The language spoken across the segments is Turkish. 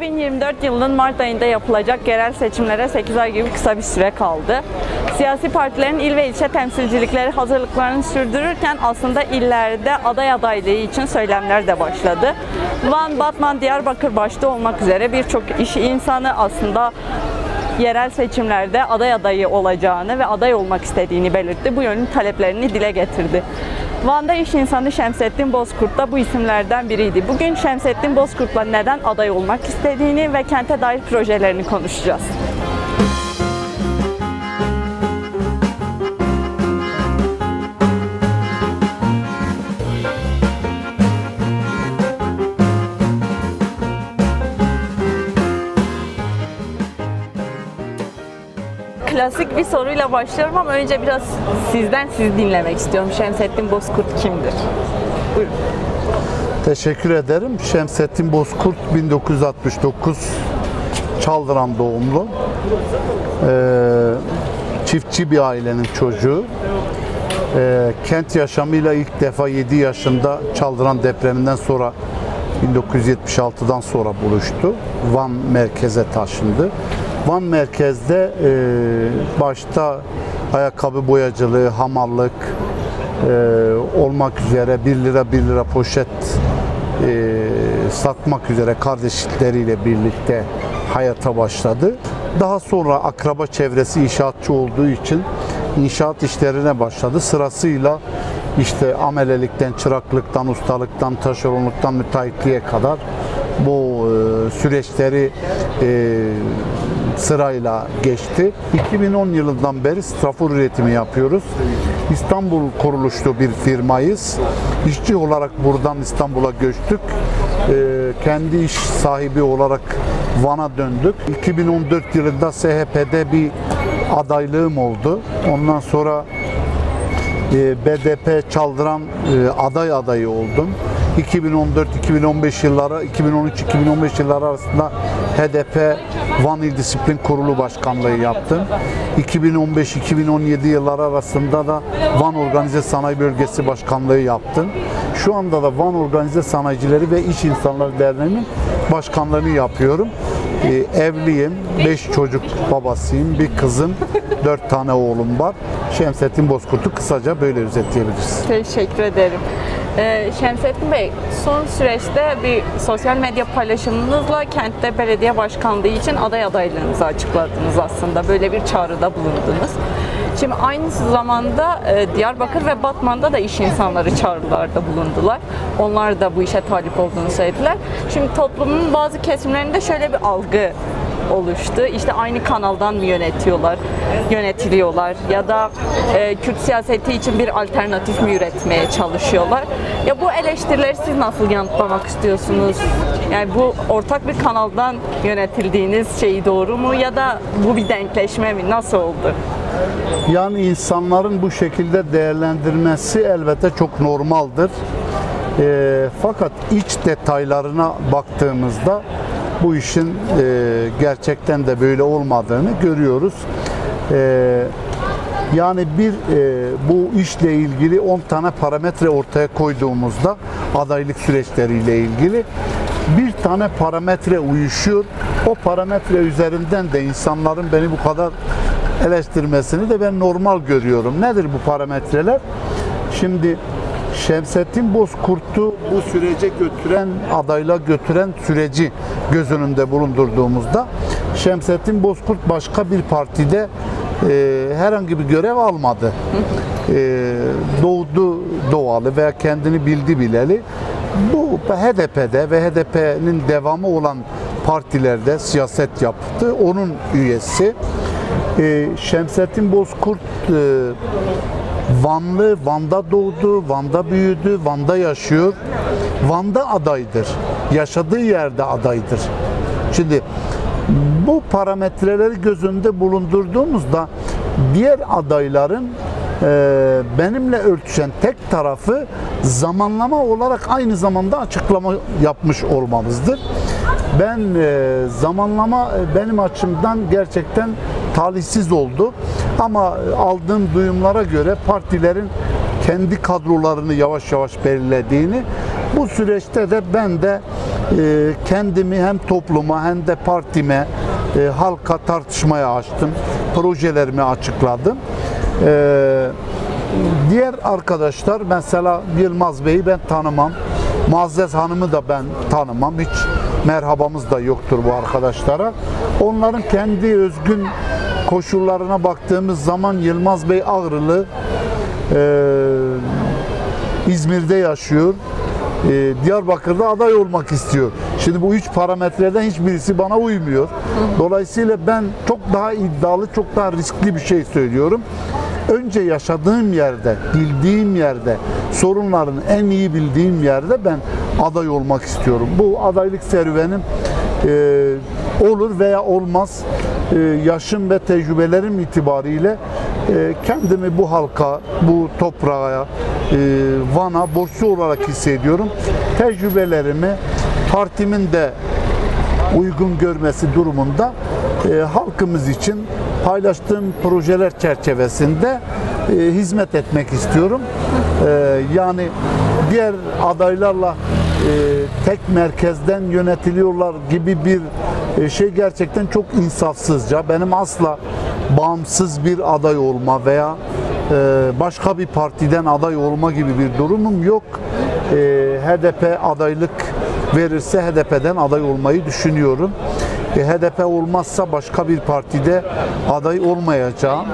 2024 yılının Mart ayında yapılacak yerel seçimlere 8 ay gibi kısa bir süre kaldı. Siyasi partilerin il ve ilçe temsilcilikleri hazırlıklarını sürdürürken aslında illerde aday adaylığı için söylemler de başladı. Van, Batman, Diyarbakır başta olmak üzere birçok iş insanı aslında yerel seçimlerde aday adayı olacağını ve aday olmak istediğini belirtti. Bu yönün taleplerini dile getirdi. Van'da iş insanı Şemsettin Bozkurt da bu isimlerden biriydi. Bugün Şemsettin Bozkurt'la neden aday olmak istediğini ve kente dair projelerini konuşacağız. Klasik bir soruyla başlıyorum ama önce biraz sizden dinlemek istiyorum. Şemsettin Bozkurt kimdir? Buyurun. Teşekkür ederim. Şemsettin Bozkurt 1969 Çaldıran doğumlu. Çiftçi bir ailenin çocuğu. Kent yaşamıyla ilk defa 7 yaşında Çaldıran depreminden sonra 1976'dan sonra buluştu. Van merkeze taşındı. Van merkezde başta ayakkabı boyacılığı, hamallık olmak üzere 1 lira poşet satmak üzere kardeşleriyle birlikte hayata başladı. Daha sonra akraba çevresi inşaatçı olduğu için inşaat işlerine başladı. Sırasıyla işte amelelikten, çıraklıktan, ustalıktan, taşeronluktan müteahhitliğe kadar bu süreçleri sırayla geçti. 2010 yılından beri strafor üretimi yapıyoruz. İstanbul kuruluşlu bir firmayız. İşçi olarak buradan İstanbul'a göçtük. Kendi iş sahibi olarak Van'a döndük. 2014 yılında SHP'de bir adaylığım oldu. Ondan sonra BDP Çaldıran aday adayı oldum. 2014-2015 yılları, 2013-2015 yılları arasında HDP Van İl Disiplin Kurulu Başkanlığı yaptım. 2015-2017 yılları arasında da Van Organize Sanayi Bölgesi Başkanlığı yaptım. Şu anda da Van Organize Sanayicileri ve İş İnsanları Derneği'nin başkanlığını yapıyorum. Evliyim, 5 çocuk babasıyım, bir kızım, 4 tane oğlum var. Şemsettin Bozkurt'u kısaca böyle özetleyebiliriz. Teşekkür ederim. Şemsettin Bey, son süreçte bir sosyal medya paylaşımınızla kentte belediye başkanlığı için aday adaylığınızı açıkladınız aslında. Böyle bir çağrıda bulundunuz. Şimdi aynı zamanda Diyarbakır ve Batman'da da iş insanları çağrılarda bulundular. Onlar da bu işe talip olduğunu söylediler. Şimdi toplumun bazı kesimlerinde şöyle bir algı oluştu. İşte aynı kanaldan mı yönetiliyorlar ya da Kürt siyaseti için bir alternatif mi üretmeye çalışıyorlar? Ya bu eleştirileri siz nasıl yanıtlamak istiyorsunuz? Yani bu ortak bir kanaldan yönetildiğiniz şey doğru mu ya da bu bir denkleşme mi? Nasıl oldu? Yani insanların bu şekilde değerlendirmesi elbette çok normaldir. Fakat iç detaylarına baktığımızda bu işin gerçekten de böyle olmadığını görüyoruz. Yani bu işle ilgili 10 tane parametre ortaya koyduğumuzda adaylık süreçleriyle ilgili bir tane parametre uyuşuyor. O parametre üzerinden de insanların beni bu kadar eleştirmesini de ben normal görüyorum. Nedir bu parametreler? Şimdi Şemsettin Bozkurt'u bu sürece götüren, adayla götüren süreci göz önünde bulundurduğumuzda Şemsettin Bozkurt başka bir partide herhangi bir görev almadı. Doğdu doğalı veya kendini bildi bileli bu HDP'de ve HDP'nin devamı olan partilerde siyaset yaptı. Onun üyesi. Şemsettin Bozkurt Vanlı, Van'da doğdu, Van'da büyüdü, Van'da yaşıyor. Van'da adaydır. Yaşadığı yerde adaydır. Şimdi bu parametreleri göz önünde bulundurduğumuzda diğer adayların benimle örtüşen tek tarafı zamanlama olarak aynı zamanda açıklama yapmış olmamızdır. Ben zamanlama benim açımdan gerçekten talihsiz oldu. Ama aldığım duyumlara göre partilerin kendi kadrolarını yavaş yavaş belirlediğini Bu süreçte de ben de kendimi hem topluma hem de partime, halka tartışmaya açtım. Projelerimi açıkladım. Diğer arkadaşlar, mesela Yılmaz Bey'i ben tanımam. Muazzez Hanım'ı da ben tanımam. Hiç merhabamız da yoktur bu arkadaşlara. Onların kendi özgün koşullarına baktığımız zaman Yılmaz Bey Ağrılı, İzmir'de yaşıyor. Diyarbakır'da aday olmak istiyor. Şimdi bu üç parametreden hiçbirisi bana uymuyor. Dolayısıyla ben çok daha iddialı, çok daha riskli bir şey söylüyorum. Önce yaşadığım yerde, bildiğim yerde, sorunlarını en iyi bildiğim yerde ben aday olmak istiyorum. Bu adaylık serüvenim olur veya olmaz. Yaşım ve tecrübelerim itibariyle kendimi bu halka, bu toprağa, Van'a borçlu olarak hissediyorum. Tecrübelerimi partimin de uygun görmesi durumunda halkımız için paylaştığım projeler çerçevesinde hizmet etmek istiyorum. Yani diğer adaylarla tek merkezden yönetiliyorlar gibi bir şey gerçekten çok insafsızca. Benim asla bağımsız bir aday olma veya başka bir partiden aday olma gibi bir durumum yok. HDP adaylık verirse HDP'den aday olmayı düşünüyorum. HDP olmazsa başka bir partide aday olmayacağım.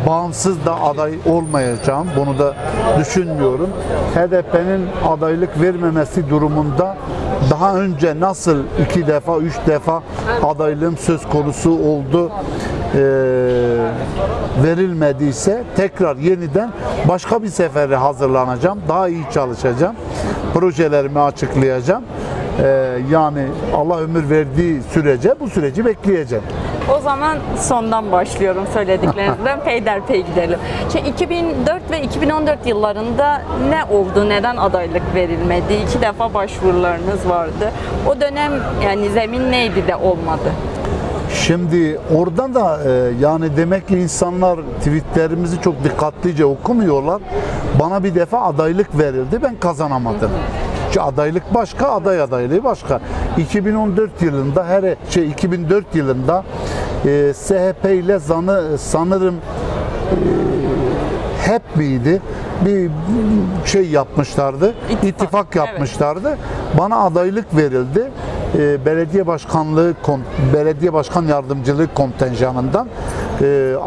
Bağımsız da aday olmayacağım. Bunu da düşünmüyorum. HDP'nin adaylık vermemesi durumunda daha önce nasıl 2 defa, 3 defa adaylığım söz konusu oldu, verilmediyse tekrar yeniden başka bir sefere hazırlanacağım. Daha iyi çalışacağım. Projelerimi açıklayacağım. Yani Allah ömür verdiği sürece bu süreci bekleyeceğim. O zaman sondan başlıyorum söylediklerinizden peyderpey gidelim. 2004 ve 2014 yıllarında ne oldu? Neden adaylık verilmedi? 2 defa başvurularınız vardı. O dönem yani zemin neydi de olmadı? Şimdi oradan da yani demek ki insanlar tweetlerimizi çok dikkatlice okumuyorlar. Bana bir defa adaylık verildi, ben kazanamadım. Adaylık başka, aday adaylığı başka. 2014 yılında 2004 yılında SHP ile sanırım hep miydi? Bir şey yapmışlardı. İttifak yapmışlardı. Evet. Bana adaylık verildi. Belediye başkan yardımcılığı kontenjanından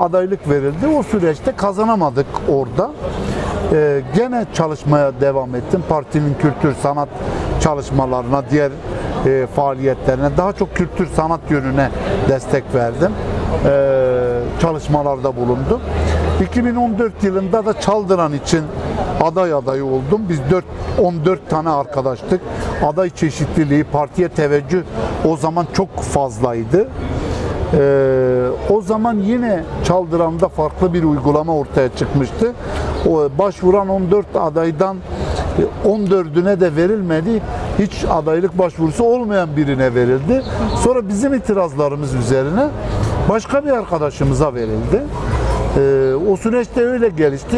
adaylık verildi. O süreçte kazanamadık orada. Gene çalışmaya devam ettim. Partinin kültür sanat çalışmalarına, diğer faaliyetlerine, daha çok kültür sanat yönüne destek verdim. Çalışmalarda bulundum. 2014 yılında da Çaldıran için aday adayı oldum. Biz 14 tane arkadaştık. Aday çeşitliliği, partiye teveccüh o zaman çok fazlaydı. O zaman yine Çaldıran'da farklı bir uygulama ortaya çıkmıştı. O başvuran 14 adaydan 14'üne de verilmedi. Hiç adaylık başvurusu olmayan birine verildi. Sonra bizim itirazlarımız üzerine başka bir arkadaşımıza verildi. O süreçte öyle gelişti.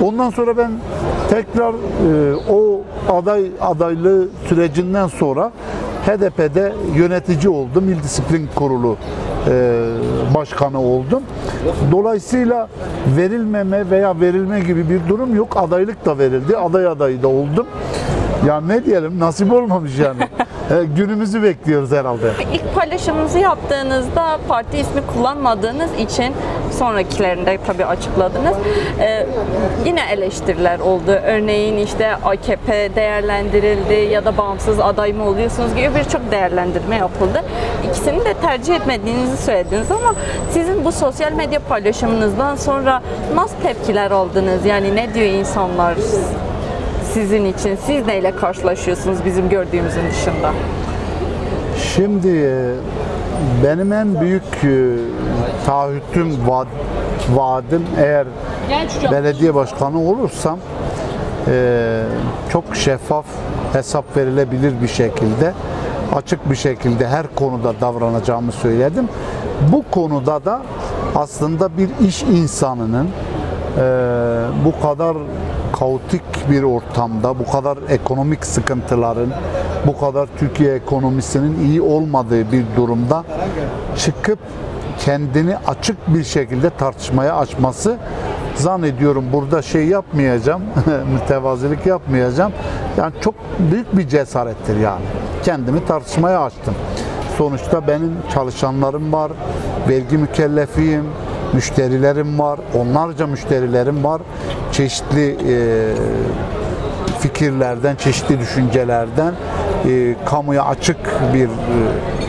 Ondan sonra ben tekrar o adaylığı sürecinden sonra HDP'de yönetici oldum. İl Disiplin Kurulu başkanı oldum. Dolayısıyla verilmeme veya verilme gibi bir durum yok. Adaylık da verildi. Aday adayı da oldum. Ya ne diyelim, nasip olmamış yani. Günümüzü bekliyoruz herhalde. İlk paylaşımınızı yaptığınızda parti ismi kullanmadığınız için sonrakilerinde tabii açıkladınız. Yine eleştiriler oldu. Örneğin işte AKP değerlendirildi ya da bağımsız aday mı oluyorsunuz gibi birçok değerlendirme yapıldı. İkisini de tercih etmediğinizi söylediniz ama sizin bu sosyal medya paylaşımınızdan sonra nasıl tepkiler aldınız? Yani ne diyor insanlar sizin için? Siz neyle karşılaşıyorsunuz bizim gördüğümüzün dışında? Şimdi benim en büyük taahhütüm, vaadim, eğer belediye başkanı olursam çok şeffaf, hesap verilebilir bir şekilde, açık bir şekilde her konuda davranacağımı söyledim. Bu konuda da aslında bir iş insanının bu kadar kaotik bir ortamda, bu kadar ekonomik sıkıntıların, bu kadar Türkiye ekonomisinin iyi olmadığı bir durumda çıkıp kendini açık bir şekilde tartışmaya açması, zannediyorum burada şey yapmayacağım, mütevazilik yapmayacağım. Yani çok büyük bir cesarettir yani. Kendimi tartışmaya açtım. Sonuçta benim çalışanlarım var, vergi mükellefiyim, müşterilerim var, onlarca müşterilerim var. Çeşitli fikirlerden, çeşitli düşüncelerden kamuya açık bir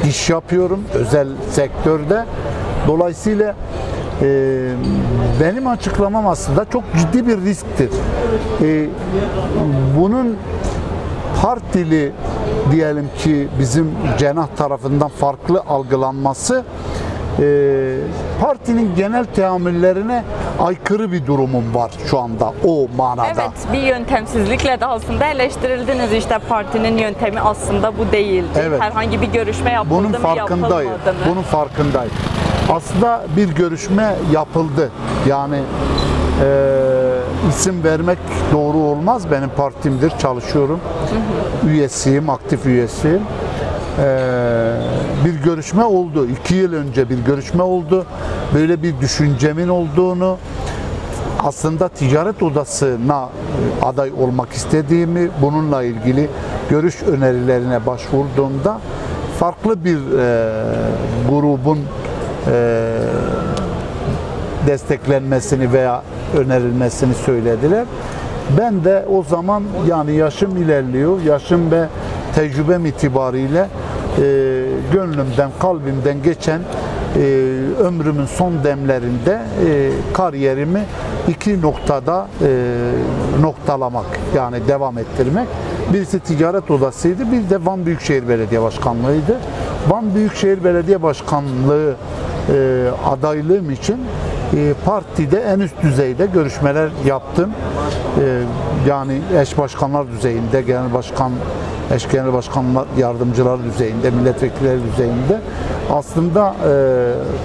iş yapıyorum özel sektörde. Dolayısıyla benim açıklamam aslında çok ciddi bir risktir. Bunun partili diyelim ki bizim cenah tarafından farklı algılanması partinin genel teamüllerine aykırı bir durumum var şu anda o manada. Evet, bir yöntemsizlikle de aslında eleştirildiniz. İşte partinin yöntemi aslında bu değildi. Evet. Herhangi bir görüşme yapıldı Bunun mı, farkındayım. yapılmadı mı? Bunun farkındayım. Aslında bir görüşme yapıldı. Yani isim vermek doğru olmaz. Benim partimdir, çalışıyorum. Üyesiyim, aktif üyesiyim. Bir görüşme oldu. 2 yıl önce bir görüşme oldu. Böyle bir düşüncemin olduğunu, aslında ticaret odasına aday olmak istediğimi, bununla ilgili görüş önerilerine başvurduğumda farklı bir grubun desteklenmesini veya önerilmesini söylediler. Ben de o zaman, yani yaşım ilerliyor, yaşım ve tecrübem itibariyle gönlümden, kalbimden geçen ömrümün son demlerinde kariyerimi 2 noktada noktalamak, yani devam ettirmek. Birisi ticaret odasıydı, bir de Van Büyükşehir Belediye Başkanlığı'ydı. Van Büyükşehir Belediye Başkanlığı adaylığım için partide en üst düzeyde görüşmeler yaptım. Yani eş başkanlar düzeyinde, genel başkan, eş genel başkanlar yardımcıları düzeyinde, milletvekilleri düzeyinde aslında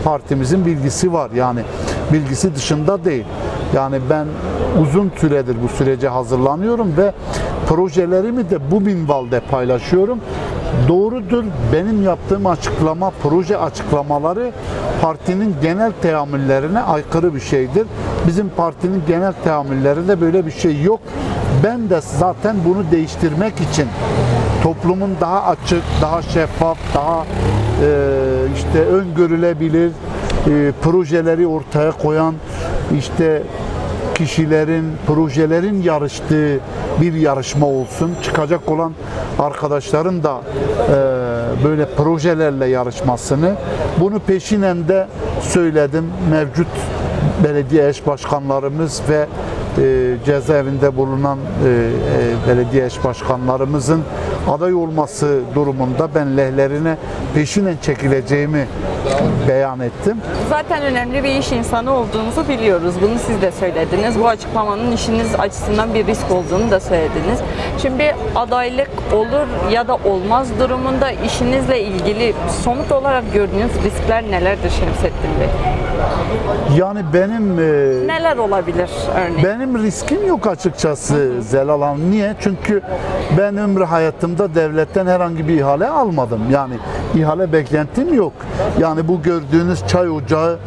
partimizin bilgisi var. Yani bilgisi dışında değil. Yani ben uzun süredir bu sürece hazırlanıyorum ve projelerimi de bu minvalde paylaşıyorum. Doğrudur, benim yaptığım açıklama, proje açıklamaları partinin genel teamüllerine aykırı bir şeydir. Bizim partinin genel teamüllerinde böyle bir şey yok. Ben de zaten bunu değiştirmek için toplumun daha açık, daha şeffaf, daha işte öngörülebilir projeleri ortaya koyan, işte kişilerin, projelerin yarıştığı bir yarışma olsun. Çıkacak olan arkadaşların da böyle projelerle yarışmasını, bunu peşinen de söyledim. Mevcut belediye eş başkanlarımız ve cezaevinde bulunan belediye eş başkanlarımızın aday olması durumunda ben lehlerine peşinen çekileceğimi beyan ettim. Zaten önemli bir iş insanı olduğunuzu biliyoruz. Bunu siz de söylediniz. Bu açıklamanın işiniz açısından bir risk olduğunu da söylediniz. Şimdi bir adaylık olur ya da olmaz durumunda işinizle ilgili somut olarak gördüğünüz riskler nelerdir Şemsettin Bey? Yani benim Neler olabilir örneğin? benim riskim yok açıkçası Zelal Hanım. Niye? Çünkü ben ömrü hayatımda devletten herhangi bir ihale almadım. Yani ihale beklentim yok. Yani bu gördüğünüz çay ocağı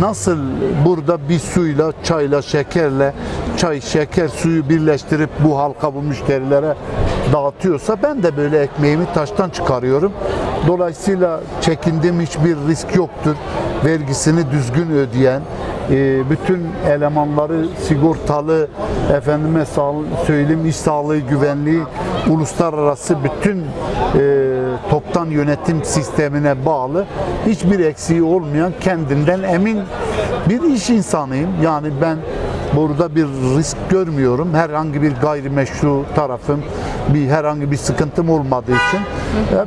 nasıl burada bir suyla, çayla, şekerle, çay, şeker, suyu birleştirip bu halka, bu müşterilere dağıtıyorsa ben de böyle ekmeğimi taştan çıkarıyorum. Dolayısıyla çekindiğim hiçbir risk yoktur. Vergisini düzgün ödeyen, bütün elemanları sigortalı, efendime söyleyeyim, iş sağlığı güvenliği, uluslararası bütün toptan yönetim sistemine bağlı, hiçbir eksiği olmayan, kendinden emin bir iş insanıyım. Yani ben burada bir risk görmüyorum. Herhangi bir gayrimeşru tarafım, herhangi bir sıkıntım olmadığı için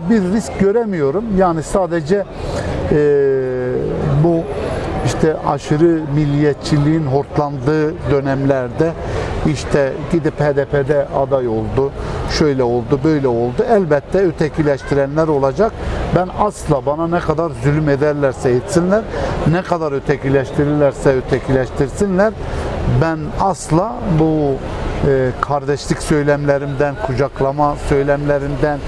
bir risk göremiyorum. Yani sadece bu işte aşırı milliyetçiliğin hortlandığı dönemlerde işte gidip HDP'de aday oldu, şöyle oldu, böyle oldu. Elbette ötekileştirenler olacak. Ben asla, bana ne kadar zulüm ederlerse etsinler, ne kadar ötekileştirirlerse ötekileştirsinler, ben asla bu kardeşlik söylemlerimden, kucaklama söylemlerinden,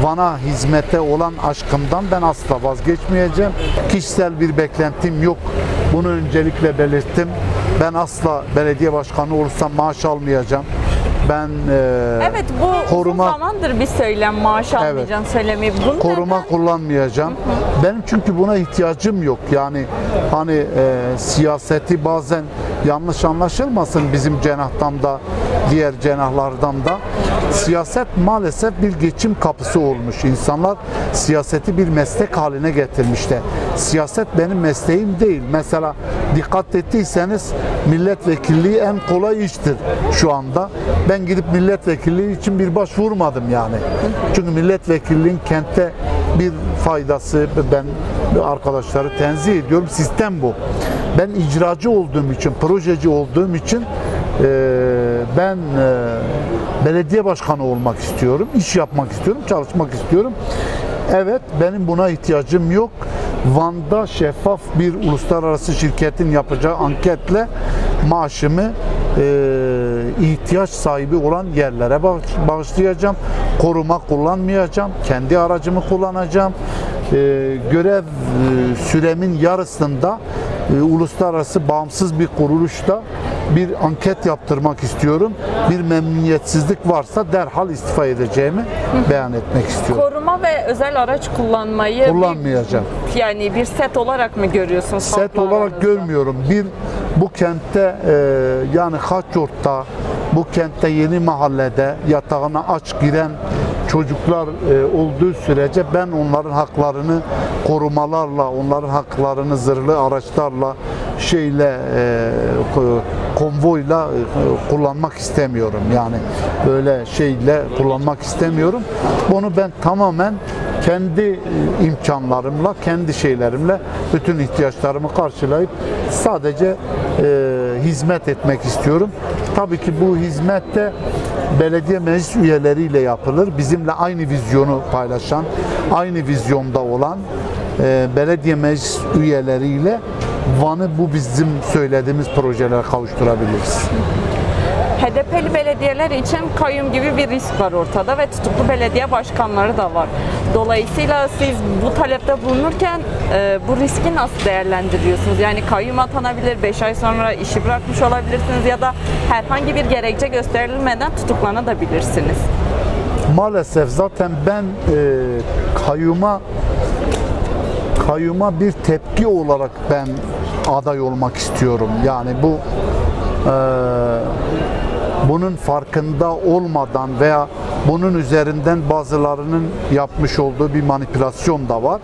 Van'a hizmete olan aşkımdan ben asla vazgeçmeyeceğim. Kişisel bir beklentim yok. Bunu öncelikle belirttim. Ben asla belediye başkanı olursam maaş almayacağım. Ben Evet, bu uzun zamandır bir söylem, maaş almayacağım söylemi. Bunu koruma kullanmayacağım. Benim çünkü buna ihtiyacım yok. Yani hani siyaseti bazen yanlış anlaşılmasın bizim cenahtan da diğer cenahlardan da. Siyaset maalesef bir geçim kapısı olmuş. İnsanlar siyaseti bir meslek haline getirmişler. Siyaset benim mesleğim değil. Mesela dikkat ettiyseniz milletvekilliği en kolay iştir şu anda. Ben gidip milletvekilliği için bir başvurmadım yani. Çünkü milletvekilliğin kente bir faydası, ben arkadaşları tenzih ediyorum. Sistem bu. Ben icracı olduğum için, projeci olduğum için ben belediye başkanı olmak istiyorum, iş yapmak istiyorum, çalışmak istiyorum. Evet, benim buna ihtiyacım yok. Van'da şeffaf bir uluslararası şirketin yapacağı anketle maaşımı ihtiyaç sahibi olan yerlere bağışlayacağım. Koruma kullanmayacağım. Kendi aracımı kullanacağım. Görev süremin yarısında uluslararası bağımsız bir kuruluşta bir anket yaptırmak istiyorum. Bir memnuniyetsizlik varsa derhal istifa edeceğimi beyan etmek istiyorum. Koruma ve özel araç kullanmayı kullanmayacağım. Yani bir set olarak mı görüyorsunuz? Set olarak görmüyorum. Bu kentte yani Haçyort'ta, bu kentte Yeni Mahalle'de yatağına aç giren çocuklar olduğu sürece ben onların haklarını korumalarla, onların haklarını zırhlı araçlarla konvoyla kullanmak istemiyorum. Yani böyle şeyle kullanmak istemiyorum. Bunu ben tamamen kendi imkanlarımla, kendi şeylerimle bütün ihtiyaçlarımı karşılayıp sadece hizmet etmek istiyorum. Tabii ki bu hizmette belediye meclis üyeleriyle yapılır. Bizimle aynı vizyonu paylaşan, aynı vizyonda olan belediye meclis üyeleriyle Van'ı bu bizim söylediğimiz projelere kavuşturabiliriz. HDP'li belediyeler için kayyum gibi bir risk var ortada ve tutuklu belediye başkanları da var. Dolayısıyla siz bu talepte bulunurken bu riski nasıl değerlendiriyorsunuz? Yani kayyum atanabilir, 5 ay sonra işi bırakmış olabilirsiniz ya da herhangi bir gerekçe gösterilmeden tutuklanabilirsiniz. Maalesef zaten ben kayyuma bir tepki olarak ben aday olmak istiyorum. Yani bunun farkında olmadan veya bunun üzerinden bazılarının yapmış olduğu bir manipülasyon da var.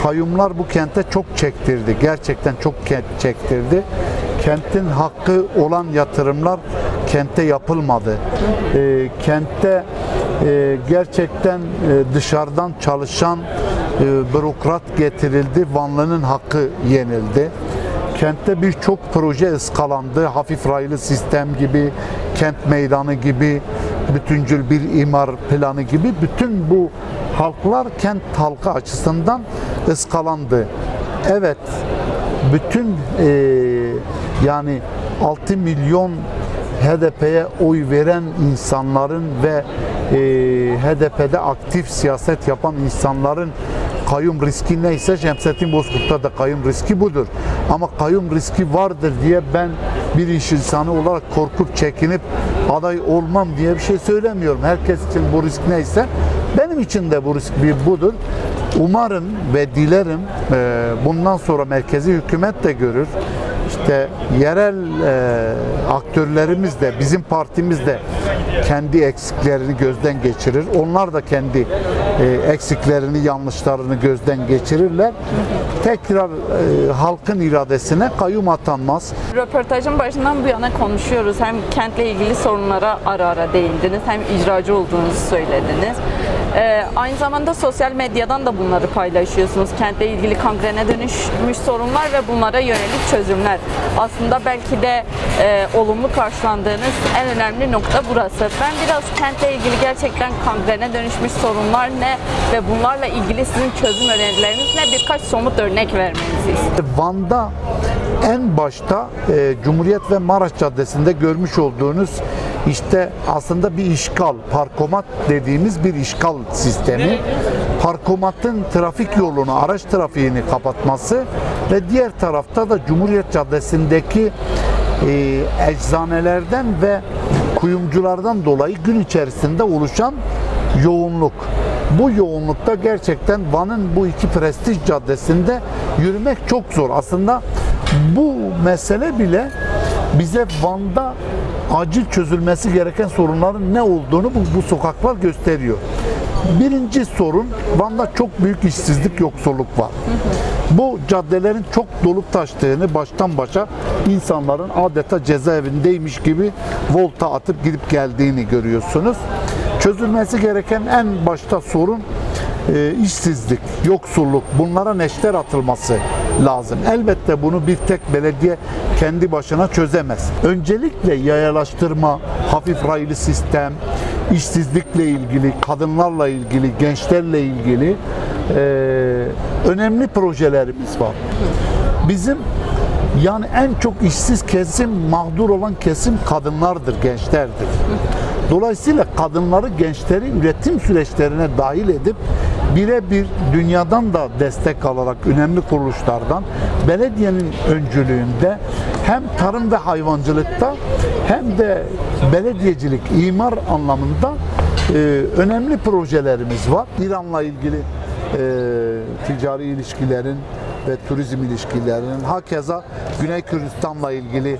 Kayyumlar bu kente çok çektirdi. Gerçekten çok çektirdi. Kentin hakkı olan yatırımlar kente yapılmadı. Kentte gerçekten dışarıdan çalışan bürokrat getirildi. Vanlı'nın hakkı yenildi. Kentte birçok proje ıskalandı. Hafif raylı sistem gibi, kent meydanı gibi, bütüncül bir imar planı gibi bütün bu halklar kent halkı açısından ıskalandı. Evet, bütün yani 6 milyon HDP'ye oy veren insanların ve HDP'de aktif siyaset yapan insanların kayyum riski neyse Şemsettin Bozkurt'ta da kayyum riski budur. Ama kayyum riski vardır diye ben bir iş insanı olarak korkup çekinip aday olmam diye bir şey söylemiyorum. Herkes için bu risk neyse benim için de bu risk budur. Umarım ve dilerim bundan sonra merkezi hükümet de görür. İşte yerel aktörlerimiz de, bizim partimiz de kendi eksiklerini gözden geçirir. Onlar da kendi eksiklerini, yanlışlarını gözden geçirirler. Tekrar halkın iradesine kayyum atanmaz. Röportajın başından bu yana konuşuyoruz. Hem kentle ilgili sorunlara ara ara değindiniz, hem icracı olduğunuzu söylediniz. Aynı zamanda sosyal medyadan da bunları paylaşıyorsunuz. Kentle ilgili kangrene dönüşmüş sorunlar ve bunlara yönelik çözümler. Aslında belki de olumlu karşılandığınız en önemli nokta burası. Ben biraz kentle ilgili gerçekten kangrene dönüşmüş sorunlar ne ve bunlarla ilgili sizin çözüm önerileriniz ne, birkaç somut örnek vermenizi istiyorum. Van'da En başta Cumhuriyet ve Maraş Caddesi'nde görmüş olduğunuz işte aslında bir işgal, parkomat dediğimiz bir işgal sistemi. Parkomatın trafik yolunu, araç trafiğini kapatması ve diğer tarafta da Cumhuriyet Caddesi'ndeki eczanelerden ve kuyumculardan dolayı gün içerisinde oluşan yoğunluk. Bu yoğunlukta gerçekten Van'ın bu iki prestij caddesinde yürümek çok zor. Aslında bu mesele bile bize Van'da acil çözülmesi gereken sorunların ne olduğunu bu sokaklar gösteriyor. Birinci sorun, Van'da çok büyük işsizlik, yoksulluk var. Bu caddelerin çok dolup taştığını, baştan başa insanların adeta cezaevindeymiş gibi volta atıp gidip geldiğini görüyorsunuz. Çözülmesi gereken en başta sorun işsizlik, yoksulluk, bunlara neşter atılması lazım. Elbette bunu bir tek belediye kendi başına çözemez. Öncelikle yayalaştırma, hafif raylı sistem, işsizlikle ilgili, kadınlarla ilgili, gençlerle ilgili önemli projelerimiz var. Bizim yani en çok işsiz kesim, mağdur olan kesim kadınlardır, gençlerdir. Dolayısıyla kadınları, gençleri üretim süreçlerine dahil edip birebir dünyadan da destek alarak önemli kuruluşlardan belediyenin öncülüğünde hem tarım ve hayvancılıkta hem de belediyecilik, imar anlamında önemli projelerimiz var. İran'la ilgili ticari ilişkilerin ve turizm ilişkilerinin, hakeza Güney Kürdistan'la ilgili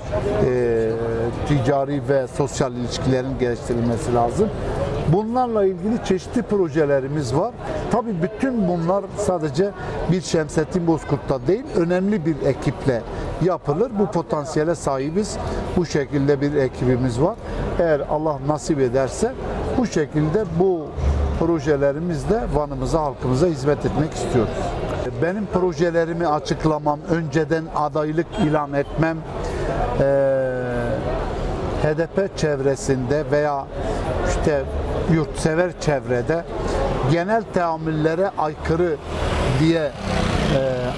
ticari ve sosyal ilişkilerin geliştirilmesi lazım. Bunlarla ilgili çeşitli projelerimiz var. Tabii bütün bunlar sadece bir Şemsettin Bozkurt'ta değil, önemli bir ekiple yapılır. Bu potansiyele sahibiz. Bu şekilde bir ekibimiz var. Eğer Allah nasip ederse bu şekilde bu projelerimizle Van'ımıza, halkımıza hizmet etmek istiyoruz. Benim projelerimi açıklamam, önceden adaylık ilan etmem, HDP çevresinde veya işte yurtsever çevrede genel teamüllere aykırı diye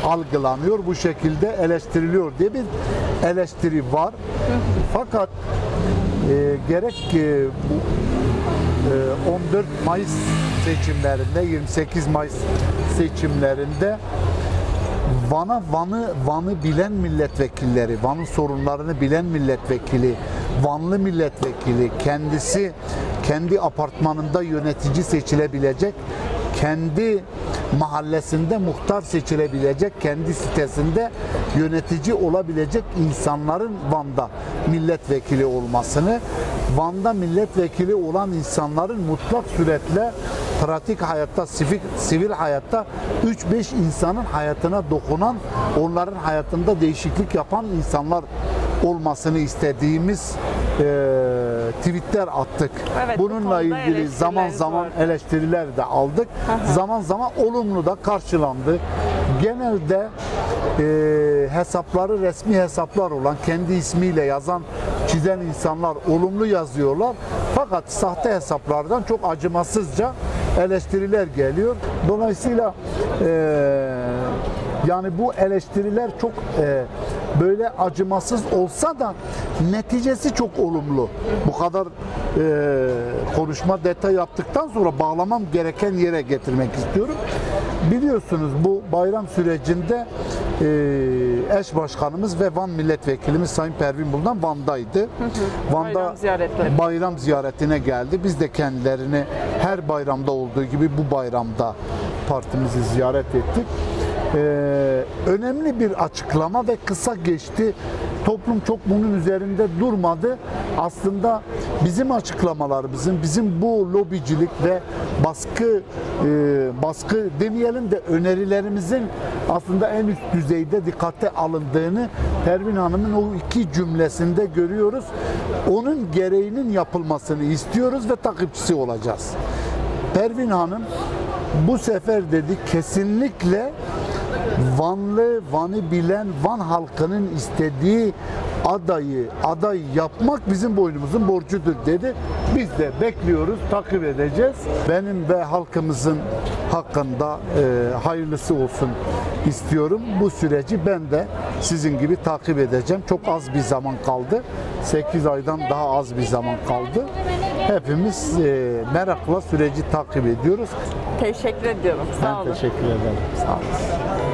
algılanıyor, bu şekilde eleştiriliyor diye bir eleştiri var. Fakat gerek 14 Mayıs seçimlerinde, 28 Mayıs seçimlerinde Van'ı bilen milletvekilleri, Van'ın sorunlarını bilen milletvekili, Vanlı milletvekili, kendisi kendi apartmanında yönetici seçilebilecek, kendi mahallesinde muhtar seçilebilecek, kendi sitesinde yönetici olabilecek insanların Van'da milletvekili olmasını, Van'da milletvekili olan insanların mutlak suretle pratik hayatta, sivil hayatta 3-5 insanın hayatına dokunan, onların hayatında değişiklik yapan insanlar olmasını istediğimiz tweetler attık. Evet, bununla ilgili zaman zaman eleştiriler de aldık. Zaman zaman olumlu da karşılandı. Genelde hesapları resmi hesaplar olan, kendi ismiyle yazan, çizen insanlar olumlu yazıyorlar. Fakat sahte hesaplardan çok acımasızca eleştiriler geliyor. Dolayısıyla yani bu eleştiriler çok böyle acımasız olsa da neticesi çok olumlu. Bu kadar konuşma, detay yaptıktan sonra bağlamam gereken yere getirmek istiyorum. Biliyorsunuz bu bayram sürecinde eş başkanımız ve Van milletvekilimiz Sayın Pervin Buldan Van'daydı. Van'da bayram ziyaretine geldi. Biz de kendilerini her bayramda olduğu gibi bu bayramda partimizi ziyaret ettik. Önemli bir açıklama ve kısa geçti. Toplum çok bunun üzerinde durmadı. Aslında bizim açıklamalarımızın, bizim bu lobicilik ve baskı demeyelim de önerilerimizin aslında en üst düzeyde dikkate alındığını Pervin Hanım'ın o iki cümlesinde görüyoruz. Onun gereğinin yapılmasını istiyoruz ve takipçisi olacağız. Pervin Hanım bu sefer dedi kesinlikle Van'ı bilen Van halkının istediği aday yapmak bizim boynumuzun borcudur dedi. Biz de bekliyoruz, takip edeceğiz. Benim ve halkımızın hakkında hayırlısı olsun istiyorum. Bu süreci ben de sizin gibi takip edeceğim. Çok az bir zaman kaldı. 8 aydan daha az bir zaman kaldı. Hepimiz merakla süreci takip ediyoruz. Teşekkür ediyorum. Sağ olun. Ben teşekkür ederim. Sağ olun.